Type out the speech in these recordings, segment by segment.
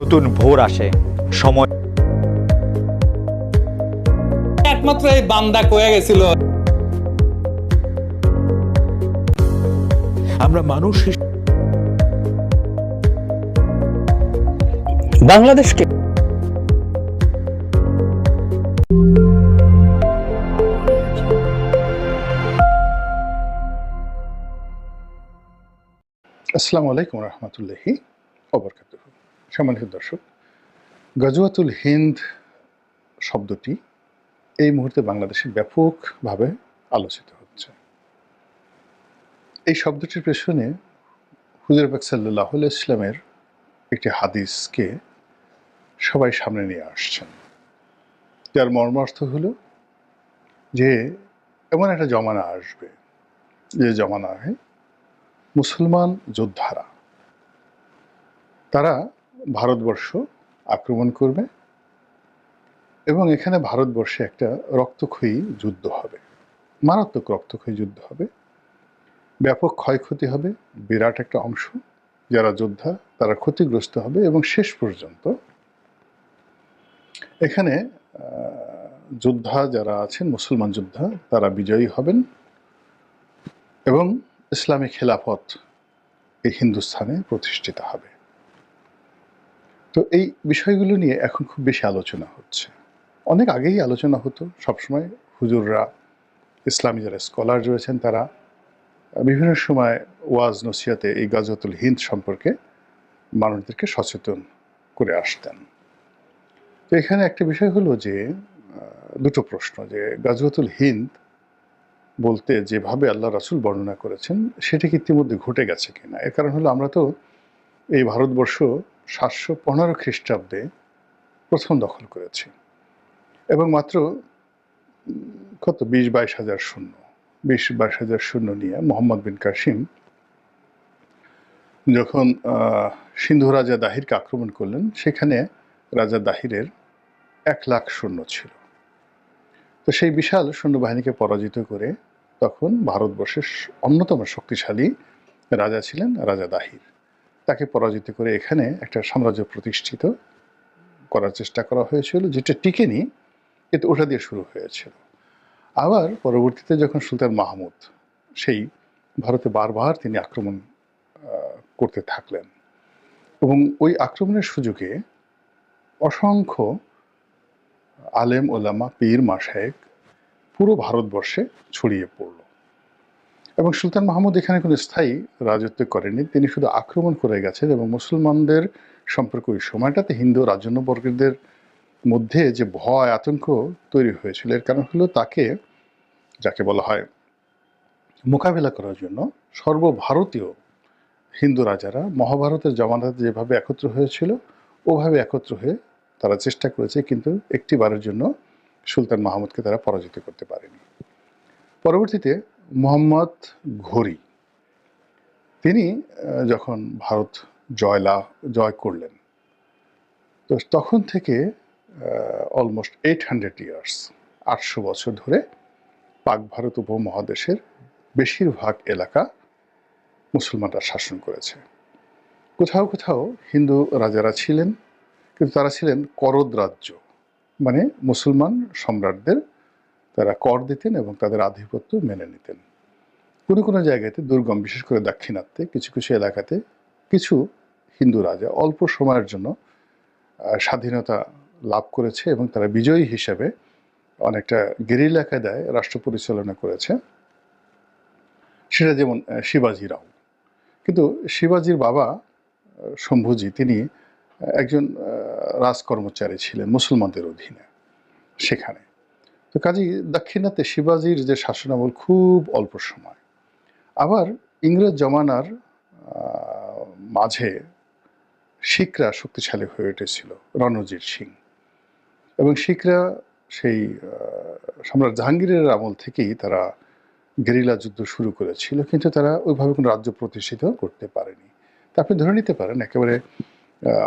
নতুন ভোর আসে, সময় একমাত্র এই বান্দা কয়ে গেছিল আমরা মানুষ বাংলাদেশকে আসসালামু আলাইকুম রহমতুল্লাহি ওবরকাতুহ। সম্মানিত দর্শক, গাজওয়াতুল হিন্দ শব্দটি এই মুহূর্তে বাংলাদেশে ব্যাপকভাবে আলোচিত হচ্ছে। এই শব্দটির পেছনে হুজুর পাক সাল্লাল্লাহু আলাইহি ইসলামের একটি হাদিসকে সবাই সামনে নিয়ে আসছেন, যার মর্মার্থ হলো যে এমন একটা জমানা আসবে যে জমানায় মুসলমান যোদ্ধারা তারা ভারতবর্ষ আক্রমণ করবে এবং এখানে ভারতবর্ষে একটা রক্তক্ষয়ী যুদ্ধ হবে, মারাত্মক রক্তক্ষয়ী যুদ্ধ হবে, ব্যাপক ক্ষয়ক্ষতি হবে, বিরাট একটা অংশ যারা যোদ্ধা তারা ক্ষতিগ্রস্ত হবে এবং শেষ পর্যন্ত এখানে যোদ্ধা যারা আছেন মুসলমান যোদ্ধা তারা বিজয়ী হবেন এবং ইসলামী খেলাফত এই হিন্দুস্থানে প্রতিষ্ঠিত হবে। তো এই বিষয়গুলো নিয়ে এখন খুব বেশি আলোচনা হচ্ছে, অনেক আগেই আলোচনা হতো। সবসময় হুজুররা, ইসলামী যারা স্কলার রয়েছেন তারা বিভিন্ন সময় ওয়াজ নসিহতে এই গাজওয়াতুল হিন্দ সম্পর্কে মানুষদেরকে সচেতন করে আসতেন। তো এখানে একটা বিষয় হলো যে দুটো প্রশ্ন, যে গাজওয়াতুল হিন্দ বলতে যেভাবে আল্লাহ রাসূল বর্ণনা করেছেন সেটা কি ইতিমধ্যে ঘটে গেছে কিনা। এর কারণ হলো আমরা তো এই ভারতবর্ষ 715 খ্রিস্টাব্দে প্রথম দখল করেছি এবং মাত্র কত 20-22 হাজার সৈন্য, 20-22 হাজার সৈন্য নিয়ে মোহাম্মদ বিন কাসিম যখন সিন্ধু রাজা দাহিরকে আক্রমণ করলেন, সেখানে রাজা দাহিরের 1 লাখ সৈন্য ছিল। তো সেই বিশাল সৈন্যবাহিনীকে পরাজিত করে তখন ভারতবর্ষের অন্যতম শক্তিশালী রাজা ছিলেন রাজা দাহির। তাকে পরাজিত করে এখানে একটা সাম্রাজ্য প্রতিষ্ঠিত করার চেষ্টা করা হয়েছিল, যেটা টিকেনি, কিন্তু ওটা দিয়ে শুরু হয়েছিল। আবার পরবর্তীতে যখন সুলতান মাহমুদ সেই ভারতে বারবার তিনি আক্রমণ করতে থাকলেন এবং ওই আক্রমণের সুযোগে অসংখ্য আলেম ওলামা পীর মাশায়েখ পুরো ভারতবর্ষে ছড়িয়ে পড়ল এবং সুলতান মাহমুদ এখানে কোনো স্থায়ী রাজত্ব করেনি, তিনি শুধু আক্রমণ করে গেছেন এবং মুসলমানদের সম্পর্কে ওই সময়টাতে হিন্দু রাজন্যবর্গদের মধ্যে যে ভয় আতঙ্ক তৈরি হয়েছিল, এর কারণ হলো তাকে, যাকে বলা হয়, মোকাবিলা করার জন্য সর্বভারতীয় হিন্দু রাজারা মহাভারতের জমানাতে যেভাবে একত্র হয়েছিল ওভাবে একত্র হয়ে তারা চেষ্টা করেছে, কিন্তু একটিবারের জন্য সুলতান মাহমুদকে তারা পরাজিত করতে পারেনি। পরবর্তীতে মোহাম্মদ ঘোরি তিনি যখন ভারত জয় করলেন, তো তখন থেকে অলমোস্ট 800 ইয়ার্স, 800 বছর ধরে পাক ভারত উপমহাদেশের বেশিরভাগ এলাকা মুসলমানরা শাসন করেছে। কোথাও কোথাও হিন্দু রাজারা ছিলেন, কিন্তু তারা ছিলেন করদ রাজ্য, মানে মুসলমান সম্রাটদের তারা কর দিতেন এবং তাদের আধিপত্য মেনে নিতেন। কোনো কোনো জায়গাতে দুর্গম, বিশেষ করে দাক্ষিণাত্যে কিছু কিছু এলাকাতে কিছু হিন্দু রাজা অল্প সময়ের জন্য স্বাধীনতা লাভ করেছে এবং তারা বিজয়ী হিসেবে অনেকটা গেরিলা কায়দায় রাষ্ট্র পরিচালনা করেছে, সেটা যেমন শিবাজিরাও। কিন্তু শিবাজির বাবা শম্ভুজি তিনি একজন রাজকর্মচারী ছিলেন মুসলমানদের অধীনে সেখানে। তো কাজেই দাক্ষিণাত্যে শিবাজির যে শাসনামল খুব অল্প সময়। আবার ইংরেজ জমানার মাঝে শিখরা শক্তিশালী হয়ে উঠেছিল, রণজিৎ সিং, এবং শিখরা সেই সম্রাট জাহাঙ্গীরের আমল থেকেই তারা গেরিলা যুদ্ধ শুরু করেছিল, কিন্তু তারা ওইভাবে কোনো রাজ্য প্রতিষ্ঠিত করতে পারেনি। তা আপনি ধরে নিতে পারেন একেবারে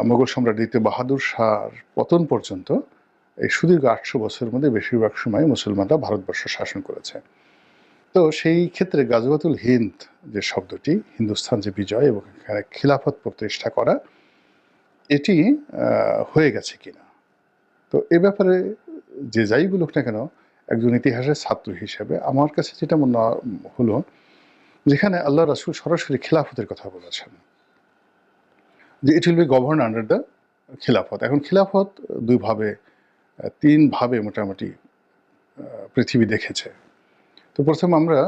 মোগল সম্রাট দ্বিতীয় বাহাদুর শাহর পতন পর্যন্ত এই সুদীর্ঘ 800 বছরের মধ্যে বেশিরভাগ সময় মুসলমানরা ভারতবর্ষ শাসন করেছে। তো সেই ক্ষেত্রে গাজওয়াতুল হিন্দ যে শব্দটি, হিন্দুস্তান যে বিজয় এবং এখানে খিলাফত প্রতিষ্ঠা করা, এটি হয়ে গেছে কিনা। তো এ ব্যাপারে যে যাই বলুক না কেন, একজন ইতিহাসের ছাত্র হিসেবে আমার কাছে যেটা মনে হলো, যেখানে আল্লাহ রাসূল সরাসরি খিলাফতের কথা বলেছেন, যে it will be govern under the খিলাফত। এখন খিলাফত তিন ভাবে মোটামুটি পৃথিবী দেখেছে। তো প্রথম আমরা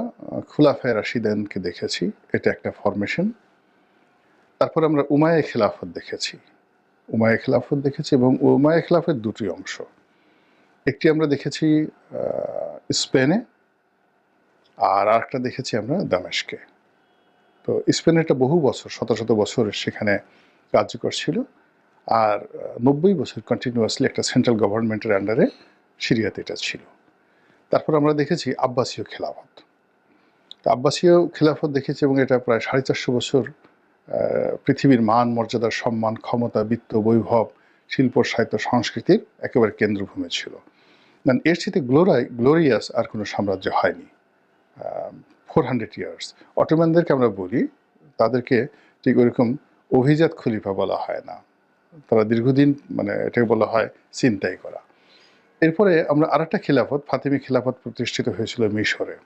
খুলাফায়ে রাশিদানকে দেখেছি, এটা একটা ফরমেশন। তারপর আমরা উমাইয়া খিলাফত দেখেছি, এবং উমাইয়া খিলাফতের দুটি অংশ। একটি আমরা দেখেছি স্পেনে, আর আরেকটা দেখেছি আমরা দামেস্কে। তো স্পেনেরটা বহু বছর, শত শত বছর সেখানে কার্যকর ছিল, আর 90 বছর কন্টিনিউয়াসলি একটা সেন্ট্রাল গভর্নমেন্টের আন্ডারে সিরিয়াতে এটা ছিল। তারপর আমরা দেখেছি আব্বাসীয় খেলাফত। তো আব্বাসীয় খেলাফত দেখেছি, এবং এটা প্রায় 450 বছর পৃথিবীর মান মর্যাদা, সম্মান, ক্ষমতা, বিত্ত, বৈভব, শিল্প, সাহিত্য, সংস্কৃতির একেবারে কেন্দ্রভূমি ছিল। এর সাথে গ্লোরিয়াস আর কোনো সাম্রাজ্য হয়নি। 400 ইয়ার্স। অটোম্যানদেরকে আমরা বলি, তাদেরকে ঠিক ওইরকম অভিজাত খলিফা বলা হয় না, তারা দীর্ঘদিন এটাকে বলা হয় ছিনতাই করা। এরপরে আমরা আরেকটা খিলাফত, ফাতিমি খিলাফত প্রতিষ্ঠিত হয়েছিল মিশরে,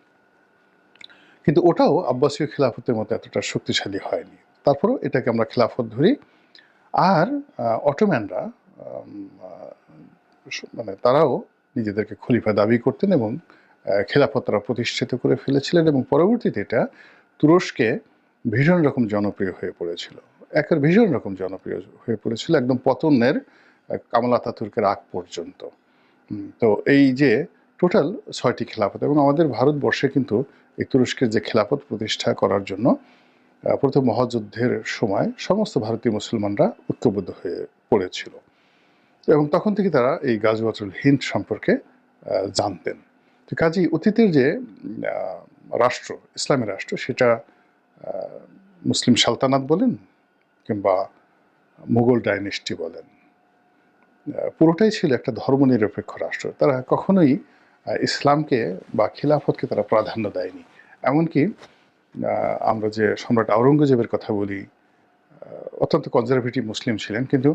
কিন্তু ওটাও আব্বাসীয় খিলাফতের মতো এতটা শক্তিশালী হয়নি। তারপরেও এটাকে আমরা খিলাফত ধরি। আর অটোম্যানরা তারাও নিজেদেরকে খলিফা দাবি করতেন, এবং খেলাফত তারা প্রতিষ্ঠিত করে ফেলেছিলেন, এবং পরবর্তীতে এটা তুরস্কে ভীষণ রকম জনপ্রিয় হয়ে পড়েছিল, ভীষণ রকম জনপ্রিয় হয়ে পড়েছিল, একদম পতনের কামাল আতাতুর্কের আগ পর্যন্ত। তো এই যে টোটাল 6টি খেলাফত, এবং আমাদের ভারতবর্ষে কিন্তু এই তুরস্কের যে খেলাফত প্রতিষ্ঠা করার জন্য প্রথম মহাযুদ্ধের সময় সমস্ত ভারতীয় মুসলমানরা ঐক্যবদ্ধ হয়ে পড়েছিল, এবং তখন থেকে তারা এই গাজওয়াতুল হিন্দ সম্পর্কে জানতেন। তো কাজেই অতীতের যে রাষ্ট্র, ইসলামী রাষ্ট্র, সেটা মুসলিম সালতানাত বলেন কিংবা মুঘল ডাইনেস্টি বলেন, পুরোটাই ছিল একটা ধর্মনিরপেক্ষ রাষ্ট্র। তারা কখনোই ইসলামকে বা খিলাফতকে তারা প্রাধান্য দেয়নি। এমনকি আমরা যে সম্রাট আওরঙ্গজেবের কথা বলি, অত্যন্ত কনজারভেটিভ মুসলিম ছিলেন, কিন্তু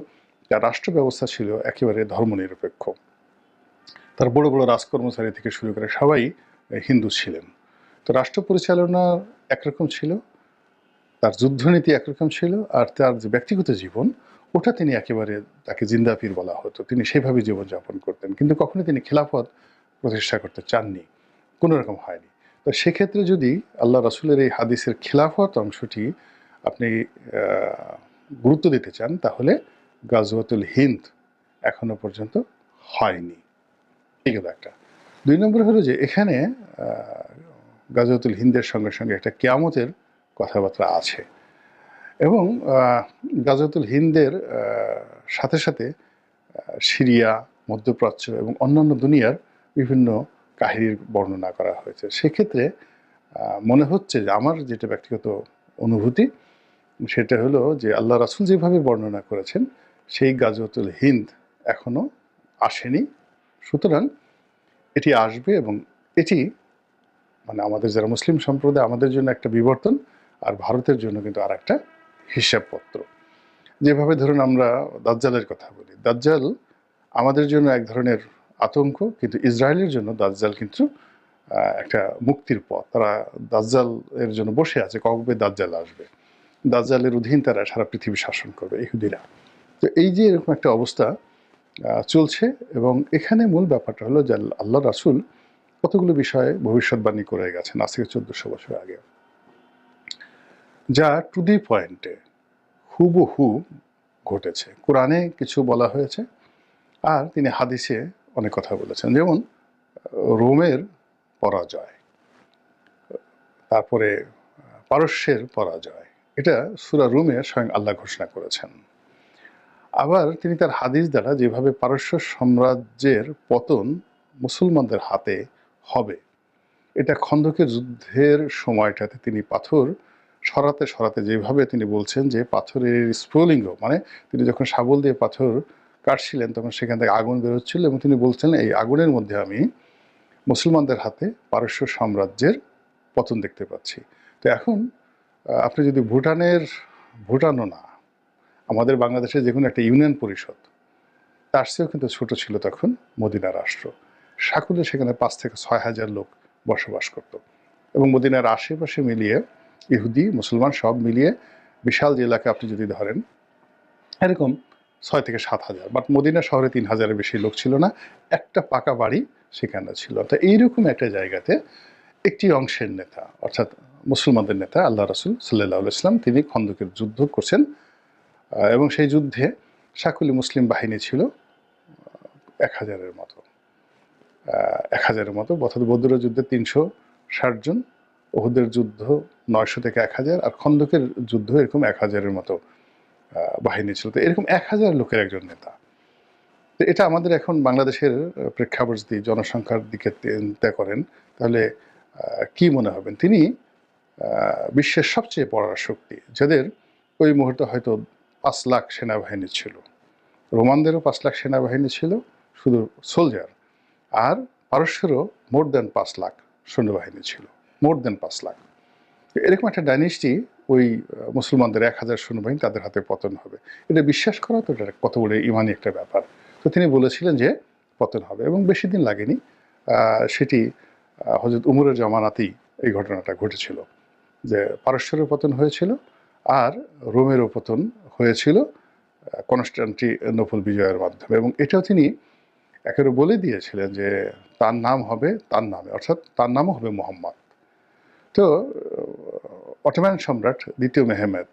তার রাষ্ট্র ব্যবস্থা ছিল একেবারে ধর্মনিরপেক্ষ। তার বড় বড় রাজকর্মচারী থেকে শুরু করে সবাই হিন্দু ছিলেন। তো রাষ্ট্র পরিচালনা একরকম ছিল, তার যুদ্ধনীতি একরকম ছিল, আর তার যে ব্যক্তিগত জীবন, ওটা তিনি একেবারে, তাকে জিন্দাপীর বলা হতো, তিনি সেভাবে জীবনযাপন করতেন। কিন্তু কখনোই তিনি খেলাফত প্রতিষ্ঠা করতে চাননি, কোনো রকম হয়নি। তো সেক্ষেত্রে যদি আল্লাহ রাসূলের এই হাদিসের খেলাফত অংশটি আপনি গুরুত্ব দিতে চান, তাহলে গাজওয়াতুল হিন্দ এখনো পর্যন্ত হয়নি। এই গেল একটা। 2 নম্বর হলো যে এখানে গাজওয়াতুল হিন্দের সঙ্গে সঙ্গে একটা কিয়ামতের কথাবার্তা আছে, এবং গাজওয়াতুল হিন্দের সাথে সাথে সিরিয়া, মধ্যপ্রাচ্য এবং অন্যান্য দুনিয়ার বিভিন্ন কাহিনীর বর্ণনা করা হয়েছে। সেক্ষেত্রে মনে হচ্ছে যে আমার যেটা ব্যক্তিগত অনুভূতি, সেটা হলো যে আল্লাহ রাসূল যেভাবে বর্ণনা করেছেন, সেই গাজওয়াতুল হিন্দ এখনো আসেনি। সুতরাং এটি আসবে, এবং এটি আমাদের যারা মুসলিম সম্প্রদায়, আমাদের জন্য একটা বিবর্তন, আর ভারতের জন্য কিন্তু আর একটা হিসাবপত্র। যেভাবে ধরুন আমরা দাজ্জালের কথা বলি, দাজ্জাল আমাদের জন্য এক ধরনের আতঙ্ক, কিন্তু ইসরায়েলের জন্য দাজ্জাল কিন্তু একটা মুক্তির পথ। তারা দাজ্জাল এর জন্য বসে আছে, কবে দাজ্জাল আসবে, দাজ্জালের অধীন তারা সারা পৃথিবী শাসন করবে, ইহুদিরা। তো এই যে এরকম একটা অবস্থা চলছে, এবং এখানে মূল ব্যাপারটা হলো যে আল্লাহ রাসূল কতগুলো বিষয়ে ভবিষ্যৎবাণী করে গেছেন আজ থেকে 1400 বছর আগে, যা টু দি পয়েন্টে হুবহু ঘটেছে। কোরআনে কিছু বলা হয়েছে, আর তিনি হাদিসে অনেক কথা বলেছেন। যেমন রোমের পরাজয়, তারপরে পারস্যের পরাজয়, এটা সূরা রুমে স্বয়ং আল্লাহ ঘোষণা করেছেন। আবার তিনি তার হাদিস দ্বারা যেভাবে পারস্য সাম্রাজ্যের পতন মুসলমানদের হাতে হবে, এটা খন্দকের যুদ্ধের সময়টাতে তিনি পাথর সরাতে সরাতে যেভাবে তিনি বলছেন যে পাথরের স্ফুলিঙ্গ, তিনি যখন শাবল দিয়ে পাথর কাটছিলেন তখন সেখান থেকে আগুন বেরোচ্ছিল, এবং তিনি বলছেন এই আগুনের মধ্যে আমি মুসলমানদের হাতে পারস্য সাম্রাজ্যের পতন দেখতে পাচ্ছি। তো এখন আপনি যদি ভুটানও না, আমাদের বাংলাদেশে যে কোনো একটা ইউনিয়ন পরিষদ, তার চেয়েও কিন্তু ছোট ছিল তখন মদিনা রাষ্ট্র। সাকুলে সেখানে 5 থেকে 6,000 লোক বসবাস করত, এবং মদিনার আশেপাশে মিলিয়ে ইহুদি মুসলমান সব মিলিয়ে বিশাল যে এলাকা আপনি যদি ধরেন এরকম 6 থেকে 7,000, বাট মদিনা শহরে 3,000-এর বেশি লোক ছিল না, একটা পাকা বাড়ি সেখানে ছিল। তো এইরকম একটা জায়গাতে একটি অংশের নেতা, অর্থাৎ মুসলমানদের নেতা আল্লাহ রাসূল সাল্লাল্লাহু আলাইহি ওয়াসাল্লাম, তিনি খন্দকের যুদ্ধ করছেন, এবং সেই যুদ্ধে সাকুলি মুসলিম বাহিনী ছিল 1,000-এর মতো। 1,000-এর মতো, অর্থাৎ বদরের যুদ্ধে 360 জন, উহুদের যুদ্ধ 900 থেকে 1,000, আর খন্দকের যুদ্ধ এরকম 1,000-এর মতো বাহিনী ছিল। তো এরকম 1,000 লোকের একজন নেতা। তো এটা আমাদের এখন বাংলাদেশের প্রেক্ষাপট যদি জনসংখ্যার দিকে চিন্তা করেন, তাহলে কি মনে হবেন? তিনি বিশ্বের সবচেয়ে পরাশক্তি, যাদের ওই মুহূর্তে হয়তো 5 লাখ সেনাবাহিনী ছিল। রোমানদেরও 5 লাখ সেনাবাহিনী ছিল শুধু সোলজার, আর পারস্যেরও মোর দেন 5 লাখ সৈন্যবাহিনী ছিল, মোর দেন 5 লাখ। এরকম একটা ডাইনেস্টি, ওই মুসলমানদের 1,000 সৈন্যবাহিনী তাদের হাতে পতন হবে, এটা বিশ্বাস করা তো এটা কত বড় ইমানি একটা ব্যাপার। তো তিনি বলেছিলেন যে পতন হবে, এবং বেশি দিন লাগেনি। সেটি হযরত উমরের জামানাতেই এই ঘটনাটা ঘটেছিল, যে পারস্যেরও পতন হয়েছিল আর রোমেরও পতন হয়েছিল কনস্টান্টিনোপল বিজয়ের মাধ্যমে। এবং এটাও তিনি একেবারে বলে দিয়েছিলেন যে তার নাম হবে তার নামে, অর্থাৎ তার নামও হবে মুহাম্মদ। তো অটোমান সম্রাট দ্বিতীয় মেহমেদ,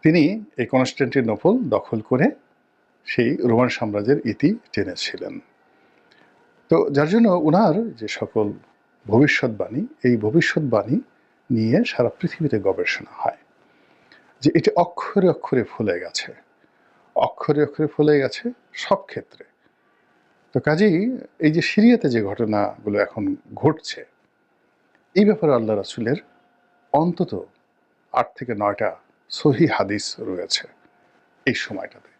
তিনি এই কনস্টান্টিনোপল দখল করে সেই রোমান সাম্রাজ্যের ইতি টেনেছিলেন। তো যার জন্য ওনার যে সকল ভবিষ্যৎবাণী, এই ভবিষ্যৎবাণী নিয়ে সারা পৃথিবীতে গবেষণা হয়, যে এটি অক্ষরে অক্ষরে ফলে গেছে, অক্ষরে অক্ষরে ফলে গেছে সব ক্ষেত্রে। তো কাজেই এই যে সিরিয়াতে যে ঘটনাগুলো এখন ঘটছে, এই ব্যাপারে আল্লাহ রাসূলের অন্তত 8 থেকে 9টা সহিহ হাদিস রয়েছে এই সময়টাতে।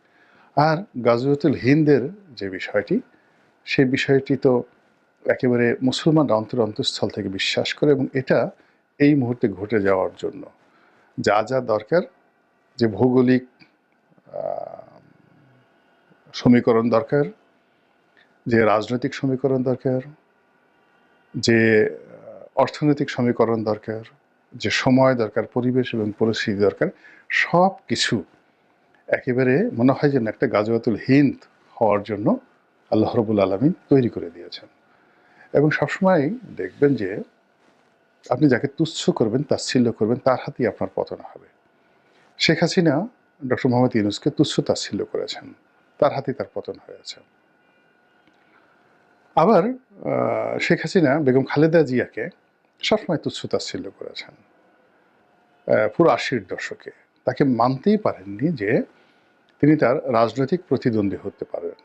আর গাজওয়াতুল হিন্দের যে বিষয়টি, সেই বিষয়টি তো একেবারে মুসলমানরা অন্তরস্থল থেকে বিশ্বাস করে, এবং এটা এই মুহূর্তে ঘটে যাওয়ার জন্য যা যা দরকার, যে ভৌগোলিক সমীকরণ দরকার, যে রাজনৈতিক সমীকরণ দরকার, যে অর্থনৈতিক সমীকরণ দরকার, যে সময় দরকার, পরিবেশ এবং পরিস্থিতি দরকার, সব কিছু একেবারে মনে হয় যেন একটা গাজওয়াতুল হিন্দ হওয়ার জন্য আল্লাহ রাব্বুল আলামিন তৈরি করে দিয়েছেন। এবং সবসময় দেখবেন যে আপনি যাকে তুচ্ছ করবেন, তাচ্ছিল্য করবেন, তার হাতেই আপনার পতন হবে। শেখ হাসিনা ডক্টর মোহাম্মদ ইউনূসকে তুচ্ছ তাচ্ছিল্য করেছেন, তার হাতেই তার পতন হয়েছে। আবার শেখ হাসিনা বেগম খালেদা জিয়াকে সবসময় তুচ্ছ তাচ্ছিল্য করেছেন। পুরো 80-র দশকে তাকে মানতেই পারেননি যে তিনি তার রাজনৈতিক প্রতিদ্বন্দ্বী হতে পারেন।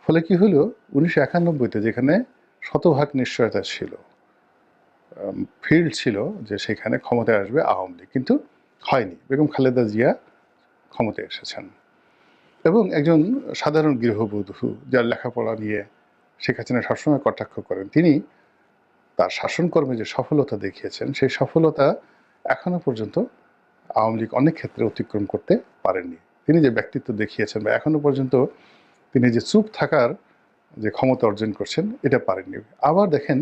ফলে কি হলো, 1991-তে যেখানে শতভাগ নিশ্চয়তা ছিল, ফিল্ড ছিল যে সেখানে ক্ষমতায় আসবে আওয়ামী লীগ, কিন্তু হয়নি। বেগম খালেদা জিয়া ক্ষমতায় এসেছেন, এবং একজন সাধারণ গৃহবধূ যার লেখাপড়া নিয়ে শেখ হাসিনা সবসময় কটাক্ষ করেন, তিনি তার শাসনকর্মে যে সফলতা দেখিয়েছেন, সেই সফলতা এখনো পর্যন্ত আওয়ামী লীগ অনেক ক্ষেত্রে অতিক্রম করতে পারেননি। তিনি যে ব্যক্তিত্ব দেখিয়েছেন, বা এখনো পর্যন্ত তিনি যে চুপ থাকার যে ক্ষমতা অর্জন করছেন, এটা পারেননি। আবার দেখেন,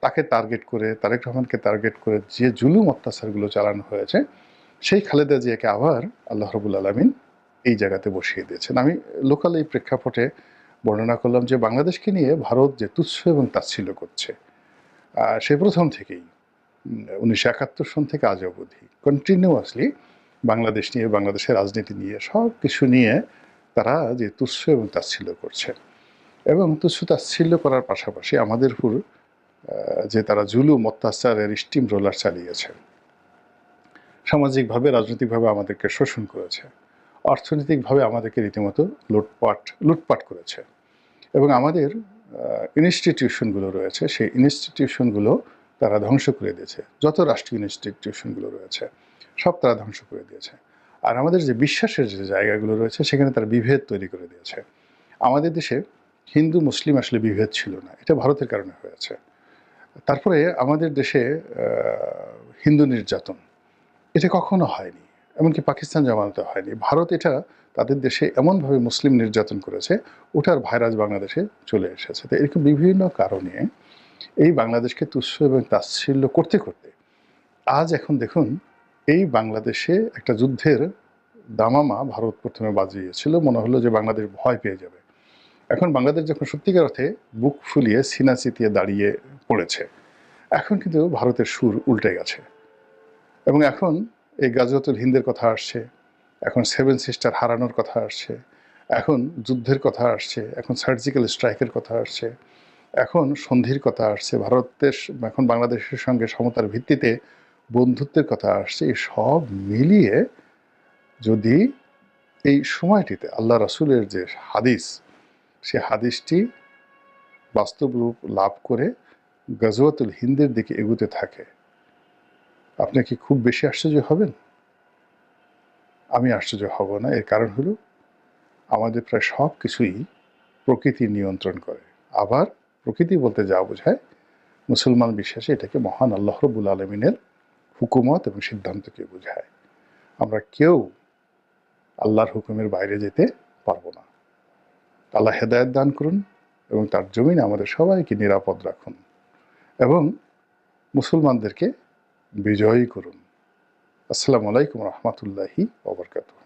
তাকে টার্গেট করে, তারেক রহমানকে টার্গেট করে যে জুলুম অত্যাচারগুলো চালানো হয়েছে, সেই খালেদা জিয়াকে আবার আল্লাহ রাব্বুল আলামিন এই জায়গাতে বসিয়ে দিয়েছেন। আমি লোকাল এই প্রেক্ষাপটে বর্ণনা করলাম যে বাংলাদেশকে নিয়ে ভারত যে তুচ্ছ এবং তাচ্ছিল্য করছে, সে প্রথম থেকেই 1971 সন থেকে আজ অবধি কন্টিনিউয়াসলি বাংলাদেশ নিয়ে, বাংলাদেশের রাজনীতি নিয়ে, সব কিছু নিয়ে তারা যে তুচ্ছ এবং তাচ্ছিল্য করছে, এবং তুচ্ছ তাচ্ছিল্য করার পাশাপাশি আমাদের উপর যে তারা জুলুম অত্যাচারের স্টিম রোলার চালিয়েছে, সামাজিকভাবে রাজনৈতিকভাবে আমাদেরকে শোষণ করেছে, অর্থনৈতিকভাবে আমাদেরকে রীতিমতো লুটপাট করেছে, এবং আমাদের ইনস্টিটিউশনগুলো রয়েছে, সেই ইনস্টিটিউশনগুলো তারা ধ্বংস করে দিয়েছে। যত রাষ্ট্রীয় ইনস্টিটিউশনগুলো রয়েছে সব তারা ধ্বংস করে দিয়েছে। আর আমাদের যে বিশ্বাসের যে জায়গাগুলো রয়েছে, সেখানে তারা বিভেদ তৈরি করে দিয়েছে। আমাদের দেশে হিন্দু মুসলিম আসলে বিভেদ ছিল না, এটা ভারতের কারণে হয়েছে। তারপরে আমাদের দেশে হিন্দু নির্যাতন, এটা কখনো হয়নি। এমনকি পাকিস্তান জামানতে হয়নি। ভারত এটা তাদের দেশে এমনভাবে মুসলিম নির্যাতন করেছে, ওটার ভাইরাস বাংলাদেশে চলে এসেছে। তো এরকম বিভিন্ন কারণে এই বাংলাদেশকে তুচ্ছ এবং তাচ্ছিল্য করতে করতে আজ এখন দেখুন, এই বাংলাদেশে একটা যুদ্ধের দামামা ভারত প্রথমে বাজিয়েছিল, মনে হলো যে বাংলাদেশ ভয় পেয়ে যাবে। এখন বাংলাদেশ যখন সত্যিকার অর্থে বুক ফুলিয়ে সিনা চিতিয়ে দাঁড়িয়ে পড়েছে, এখন কিন্তু ভারতের সুর উল্টে গেছে। এবং এখন এই গাজওয়াতুল হিন্দের কথা আসছে, এখন 7 সিস্টার হারানোর কথা আসছে, এখন যুদ্ধের কথা আসছে, এখন সার্জিক্যাল স্ট্রাইকের কথা আসছে, এখন সন্ধির কথা আসছে, ভারতের এখন বাংলাদেশের সঙ্গে সমতার ভিত্তিতে বন্ধুত্বের কথা আসছে। এই সব মিলিয়ে যদি এই সময়টিতে আল্লাহ রাসূলের যে হাদিস, সে হাদিসটি বাস্তব রূপ লাভ করে গাজওয়াতুল হিন্দের দিকে এগুতে থাকে, আপনি কি খুব বেশি আশ্চর্য হবেন? আমি আশ্চর্য হব না। এর কারণ হলো আমাদের প্রায় সব কিছুই প্রকৃতি নিয়ন্ত্রণ করে। আবার প্রকৃতি বলতে যা বোঝায়, মুসলমান বিশ্বাসে এটাকে মহান আল্লাহ রাব্বুল আলামিনের হুকুমত এবং সিদ্ধান্তকে বোঝায়। আমরা কেউ আল্লাহর হুকুমের বাইরে যেতে পারবো না। আল্লাহ হেদায়েত দান করুন এবং তার জমিনে আমাদের সবাইকে নিরাপদ রাখুন এবং মুসলমানদেরকে বিজয়ী করুন। আসসালামু আলাইকুম রহমতুল্লাহি ওয়া বারাকাতুহু।